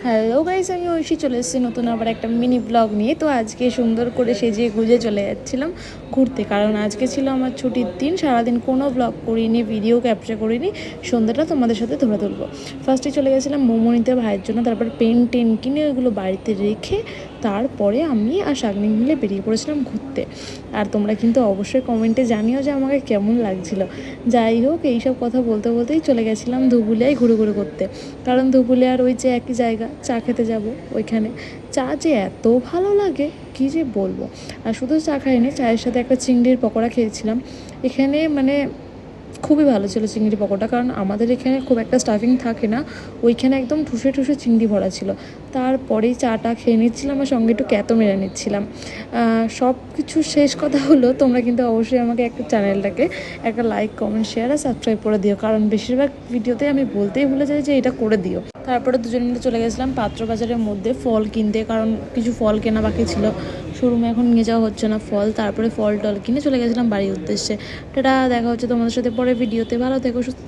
Hello guys, আমি ঐশী চলে এসেছি নতুন আবার একটা মিনি ব্লগ নিয়ে। তো আজকে সুন্দর করে সেজে গুজে চলে যাচ্ছিলাম ঘুরতে, কারণ আজকে ছিল আমার ছুটির দিন। সারাদিন কোনো ব্লগ করিনি, ভিডিও ক্যাপচার করিনি, সন্ধ্যাটা তোমাদের সাথে ধরে তুলবো। ফার্স্টে চলে গেছিলাম মোমো নিতে ভাইয়ের জন্য, তারপর পেন টেন কিনে ওইগুলো বাড়িতে রেখে তারপরে আমি আর শাগনি মিলে বেরিয়ে পড়েছিলাম ঘুরতে। আর তোমরা কিন্তু অবশ্যই কমেন্টে জানিও যে আমাকে কেমন লাগছিল। যাই হোক, এইসব কথা বলতে বলতেই চলে গেছিলাম ধুবুলিয়ায় ঘুরে ঘুরে করতে, কারণ ধুবুলিয়ার ওই যে একই জায়গা চা খেতে যাব। ওইখানে চা যে এত ভালো লাগে কী যে বলবো। আর শুধু চা খাইনি, চায়ের সাথে একটা চিংড়ির পকোড়া খেয়েছিলাম। এখানে মানে খুবই ভালো ছিল চিংড়ি পকোড়া, কারণ আমাদের এখানে খুব একটা স্টাফিং থাকে না, ওইখানে একদম ঠুসে ঠুসে চিংড়ি ভরা ছিল। তারপরেই চাটা খেয়ে নিচ্ছিলাম আর সঙ্গে একটু ক্যাতো মেরে নিচ্ছিলাম। সব কিছু শেষ কথা হলো, তোমরা কিন্তু অবশ্যই আমাকে একটা চ্যানেলটাকে একটা লাইক, কমেন্ট, শেয়ার আর সাবস্ক্রাইব করে দিও, কারণ বেশিরভাগ ভিডিওতে আমি বলতেই ভুলে যাই যে এটা করে দিও। তারপরে দুজন মিলে চলে গেছিলাম পাত্র বাজারের মধ্যে ফল কিনতে, কারণ কিছু ফল কেনা বাকি ছিল। শোরুমে এখন নিয়ে যাওয়া হচ্ছে না ফল। তারপরে ফল টল কিনে চলে গেছিলাম বাড়ির উদ্দেশ্যে। এটা দেখা হচ্ছে তোমাদের সাথে পরে ভিডিওতে। ভালো থেকো, সুস্থ।